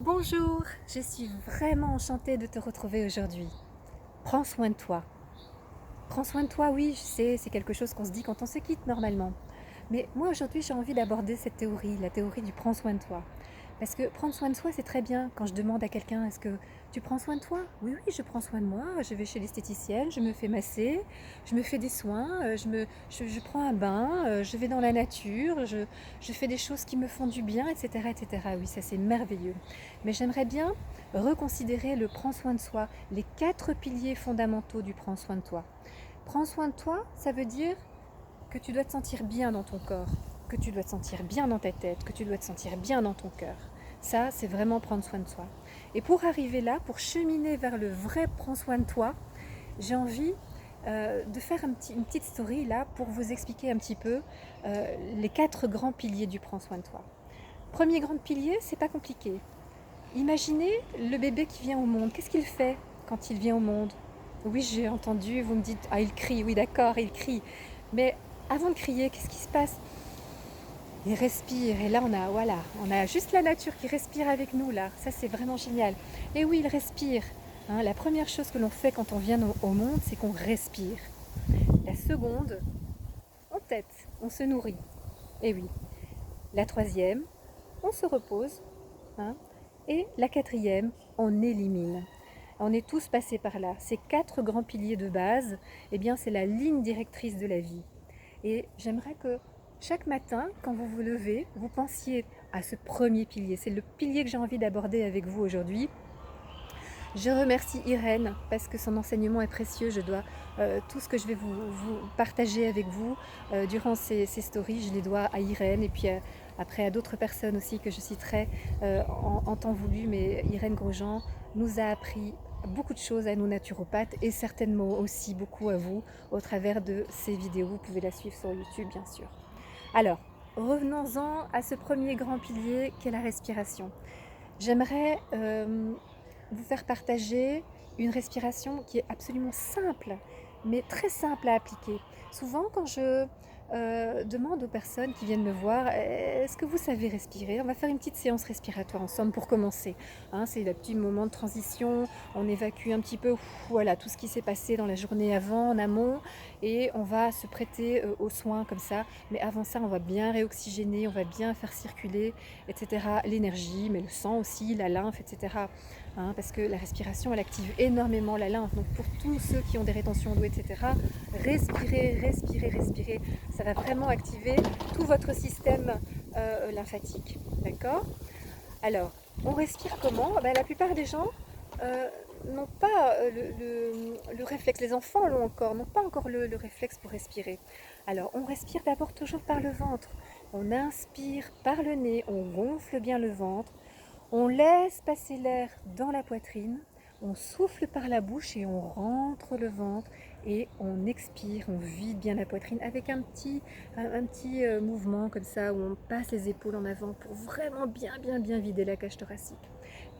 Bonjour, je suis vraiment enchantée de te retrouver aujourd'hui. Prends soin de toi. Prends soin de toi, oui, je sais, c'est quelque chose qu'on se dit quand on se quitte normalement. Mais moi aujourd'hui j'ai envie d'aborder cette théorie, la théorie du prends soin de toi. Parce que prendre soin de soi c'est très bien. Quand je demande à quelqu'un est-ce que tu prends soin de toi? Oui, oui, je prends soin de moi. Je vais chez l'esthéticienne, je me fais masser, je me fais des soins, je prends un bain, je vais dans la nature, je fais des choses qui me font du bien, etc. etc. Oui, ça c'est merveilleux. Mais j'aimerais bien reconsidérer le prends soin de soi, les 4 piliers fondamentaux du prends soin de toi. Prends soin de toi, ça veut dire que tu dois te sentir bien dans ton corps, que tu dois te sentir bien dans ta tête, que tu dois te sentir bien dans ton cœur. Ça, c'est vraiment prendre soin de soi. Et pour arriver là, pour cheminer vers le vrai prends soin de toi, j'ai envie de faire une petite story là pour vous expliquer un petit peu les 4 grands piliers du prends soin de toi. Premier grand pilier, c'est pas compliqué. Imaginez le bébé qui vient au monde. Qu'est-ce qu'il fait quand il vient au monde? Oui, j'ai entendu, vous me dites, ah, il crie, oui, d'accord, il crie. Mais avant de crier, qu'est-ce qui se passe? Il respire, et là, on a juste la nature qui respire avec nous, là. Ça, c'est vraiment génial. Et oui, il respire. Hein, la première chose que l'on fait quand on vient au monde, c'est qu'on respire. La seconde, on tète, on se nourrit. Et oui. La troisième, on se repose. Hein, et la quatrième, on élimine. On est tous passés par là. Ces 4 grands piliers de base, eh bien, c'est la ligne directrice de la vie. Et j'aimerais que chaque matin, quand vous vous levez, vous pensiez à ce premier pilier. C'est le pilier que j'ai envie d'aborder avec vous aujourd'hui. Je remercie Irène parce que son enseignement est précieux. Je dois tout ce que je vais vous partager avec vous durant ces stories, je les dois à Irène et puis après à d'autres personnes aussi que je citerai en temps voulu. Mais Irène Grosjean nous a appris beaucoup de choses à nous naturopathes et certainement aussi beaucoup à vous au travers de ces vidéos. Vous pouvez la suivre sur YouTube bien sûr. Alors, revenons-en à ce premier grand pilier qu'est la respiration. J'aimerais vous faire partager une respiration qui est absolument simple, mais très simple à appliquer. Souvent, quand je demande aux personnes qui viennent me voir, est-ce que vous savez respirer? On va faire une petite séance respiratoire ensemble pour commencer. Hein, c'est le petit moment de transition, on évacue un petit peu voilà, tout ce qui s'est passé dans la journée avant, en amont, et on va se prêter aux soins comme ça. Mais avant ça, on va bien réoxygéner, on va bien faire circuler, etc., l'énergie, mais le sang aussi, la lymphe, etc. Hein, parce que la respiration, elle active énormément la lymphe. Donc pour tous ceux qui ont des rétentions d'eau, etc., respirez, respirez, respirez. Ça va vraiment activer tout votre système lymphatique. D'accord? Alors, on respire comment? Ben, la plupart des gens euh, n'ont pas le réflexe. Les enfants l'ont encore, n'ont pas encore le réflexe pour respirer. Alors, on respire d'abord toujours par le ventre. On inspire par le nez, on gonfle bien le ventre. On laisse passer l'air dans la poitrine, on souffle par la bouche et on rentre le ventre et on expire, on vide bien la poitrine avec un petit mouvement comme ça où on passe les épaules en avant pour vraiment bien vider la cage thoracique.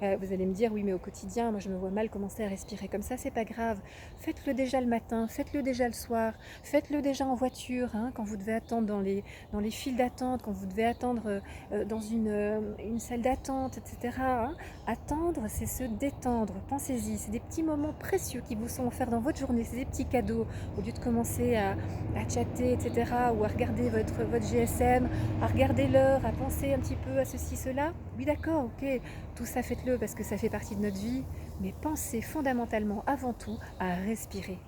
Vous allez me dire, oui, mais au quotidien, moi je me vois mal commencer à respirer comme ça, c'est pas grave. Faites-le déjà le matin, faites-le déjà le soir, faites-le déjà en voiture, hein, quand vous devez attendre dans les files d'attente, quand vous devez attendre dans une salle d'attente, etc. Hein. Attendre, c'est se détendre, pensez-y, c'est des petits moments précieux qui vous sont offerts dans votre journée, c'est des petits cadeaux. Au lieu de commencer à chatter, etc., ou à regarder votre GSM, à regarder l'heure, à penser un petit peu à ceci, cela, oui d'accord, ok, tout ça faites-le parce que ça fait partie de notre vie, mais pensez fondamentalement avant tout à respirer.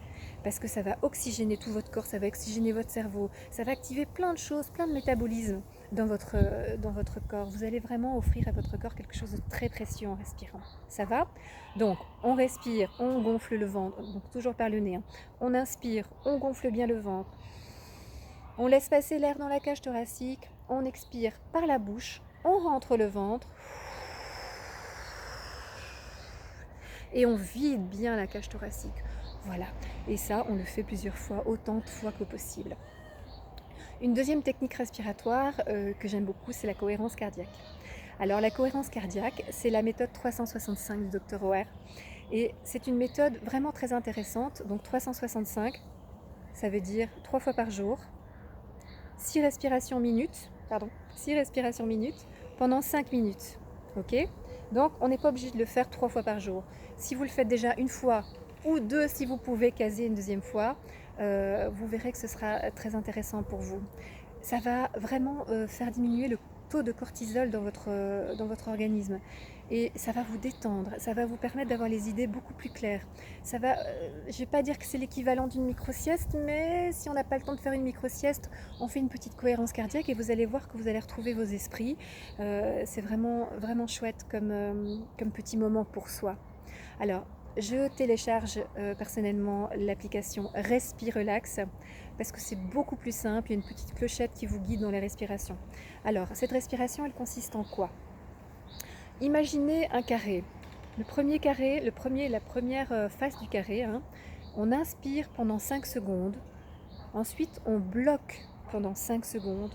Parce que ça va oxygéner tout votre corps, ça va oxygéner votre cerveau, ça va activer plein de choses, plein de métabolismes dans votre corps. Vous allez vraiment offrir à votre corps quelque chose de très précieux en respirant. Ça va? Donc, on respire, on gonfle le ventre, donc toujours par le nez. Hein. On inspire, on gonfle bien le ventre. On laisse passer l'air dans la cage thoracique, on expire par la bouche, on rentre le ventre et on vide bien la cage thoracique. Voilà. Et ça, on le fait plusieurs fois, autant de fois que possible. Une deuxième technique respiratoire que j'aime beaucoup, c'est la cohérence cardiaque. Alors la cohérence cardiaque, c'est la méthode 365 du Dr OR. Et c'est une méthode vraiment très intéressante. Donc 365, ça veut dire 3 fois par jour, 6 respirations minutes, pendant 5 minutes. Ok? Donc, on n'est pas obligé de le faire 3 fois par jour. Si vous le faites déjà une fois ou deux, si vous pouvez caser une deuxième fois, vous verrez que ce sera très intéressant pour vous. Ça va vraiment faire diminuer le taux de cortisol dans votre organisme. Et ça va vous détendre, ça va vous permettre d'avoir les idées beaucoup plus claires. Ça va, je ne vais pas dire que c'est l'équivalent d'une micro-sieste, mais si on n'a pas le temps de faire une micro-sieste, on fait une petite cohérence cardiaque et vous allez voir que vous allez retrouver vos esprits. C'est vraiment, vraiment chouette comme petit moment pour soi. Alors, je télécharge personnellement l'application Respirelax parce que c'est beaucoup plus simple, il y a une petite clochette qui vous guide dans les respirations. Alors, cette respiration, elle consiste en quoi? Imaginez un carré. Le premier carré, la première face du carré, hein, on inspire pendant 5 secondes, ensuite on bloque pendant 5 secondes,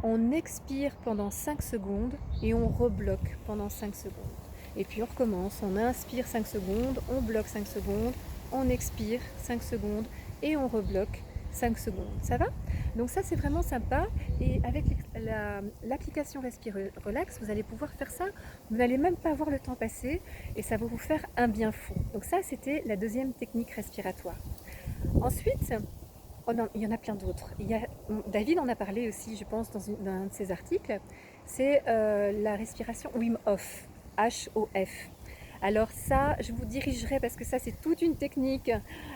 on expire pendant 5 secondes et on rebloque pendant 5 secondes. Et puis on recommence, on inspire 5 secondes, on bloque 5 secondes, on expire 5 secondes et on rebloque 5 secondes. Ça va? Donc ça c'est vraiment sympa et avec l'application Respire Relax, vous allez pouvoir faire ça, vous n'allez même pas voir le temps passer et ça va vous faire un bien fou. Donc ça c'était la deuxième technique respiratoire. Ensuite, il y en a plein d'autres. David en a parlé aussi, je pense, dans un de ses articles. C'est la respiration Wim Hof, H-O-F. Alors ça, je vous dirigerai parce que ça, c'est toute une technique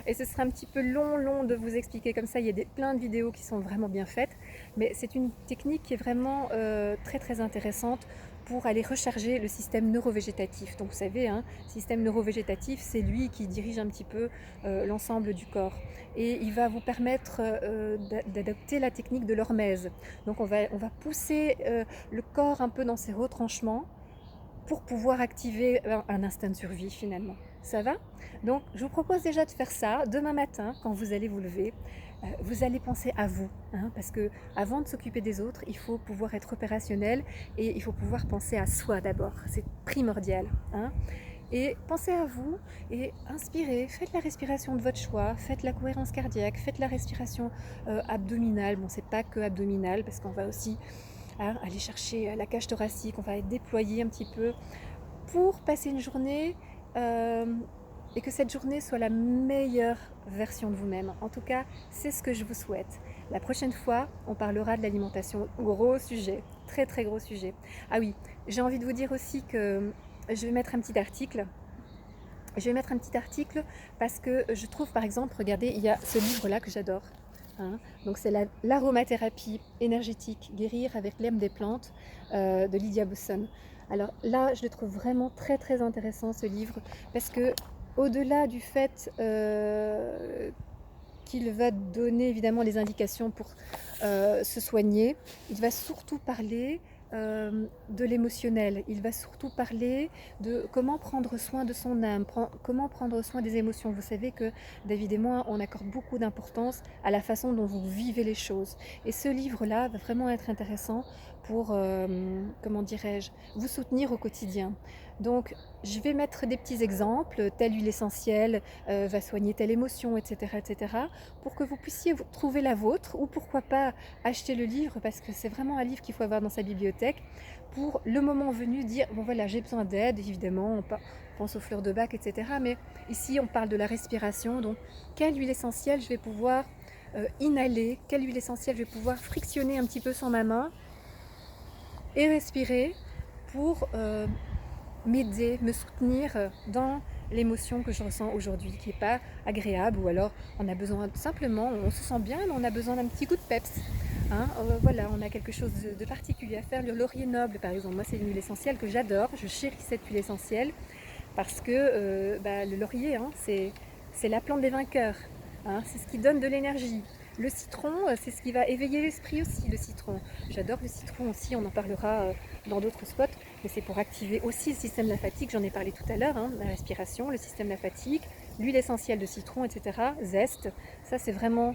et ce sera un petit peu long de vous expliquer comme ça. Il y a plein de vidéos qui sont vraiment bien faites, mais c'est une technique qui est vraiment très très intéressante pour aller recharger le système neurovégétatif. Donc vous savez, hein, système neurovégétatif, c'est lui qui dirige un petit peu l'ensemble du corps. Et il va vous permettre d'adopter la technique de l'hormèse. Donc on va pousser le corps un peu dans ses retranchements pour pouvoir activer un instinct de survie finalement. Ça va? Donc je vous propose déjà de faire ça demain matin quand vous allez vous lever. Vous allez penser à vous, hein, parce que avant de s'occuper des autres, il faut pouvoir être opérationnel et il faut pouvoir penser à soi d'abord. C'est primordial. Hein. Et pensez à vous et inspirez, faites la respiration de votre choix, faites la cohérence cardiaque, faites la respiration abdominale. Bon, c'est pas que abdominale parce qu'on va aussi aller chercher la cage thoracique, on va être déployé un petit peu pour passer une journée et que cette journée soit la meilleure version de vous-même. En tout cas, c'est ce que je vous souhaite. La prochaine fois, on parlera de l'alimentation. Gros sujet, très très gros sujet. Ah oui, j'ai envie de vous dire aussi que je vais mettre un petit article. Je vais mettre un petit article parce que je trouve par exemple, regardez, il y a ce livre-là que j'adore. Hein. Donc c'est l'aromathérapie énergétique, guérir avec l'herbe des plantes de Lydia Bosson. Alors là, je le trouve vraiment très très intéressant ce livre parce que au-delà du fait qu'il va donner évidemment les indications pour se soigner, il va surtout parler de l'émotionnel. Il va surtout parler de comment prendre soin de son âme, comment prendre soin des émotions. Vous savez que David et moi, on accorde beaucoup d'importance à la façon dont vous vivez les choses. Et ce livre-là va vraiment être intéressant pour, comment dirais-je, vous soutenir au quotidien. Donc, je vais mettre des petits exemples, telle huile essentielle va soigner telle émotion, etc., pour que vous puissiez trouver la vôtre, ou pourquoi pas acheter le livre, parce que c'est vraiment un livre qu'il faut avoir dans sa bibliothèque, pour le moment venu dire, bon voilà, j'ai besoin d'aide, évidemment, on pense aux fleurs de bac, etc., mais ici on parle de la respiration, donc quelle huile essentielle je vais pouvoir inhaler, quelle huile essentielle je vais pouvoir frictionner un petit peu sur ma main, et respirer pour m'aider, me soutenir dans l'émotion que je ressens aujourd'hui, qui n'est pas agréable, ou alors on a besoin simplement, on se sent bien, mais on a besoin d'un petit coup de peps. Hein, voilà, on a quelque chose de particulier à faire. Le laurier noble, par exemple, moi c'est une huile essentielle que j'adore, je chéris cette huile essentielle, parce que le laurier, hein, c'est la plante des vainqueurs, hein, c'est ce qui donne de l'énergie. Le citron, c'est ce qui va éveiller l'esprit aussi, le citron. J'adore le citron aussi, on en parlera dans d'autres spots, mais c'est pour activer aussi le système lymphatique, j'en ai parlé tout à l'heure, hein, la respiration, le système lymphatique, l'huile essentielle de citron, etc., zeste, ça c'est vraiment,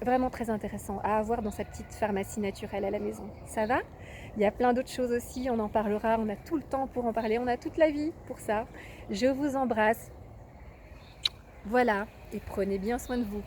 vraiment très intéressant à avoir dans sa petite pharmacie naturelle à la maison. Ça va? Il y a plein d'autres choses aussi, on en parlera, on a tout le temps pour en parler, on a toute la vie pour ça. Je vous embrasse. Voilà, et prenez bien soin de vous.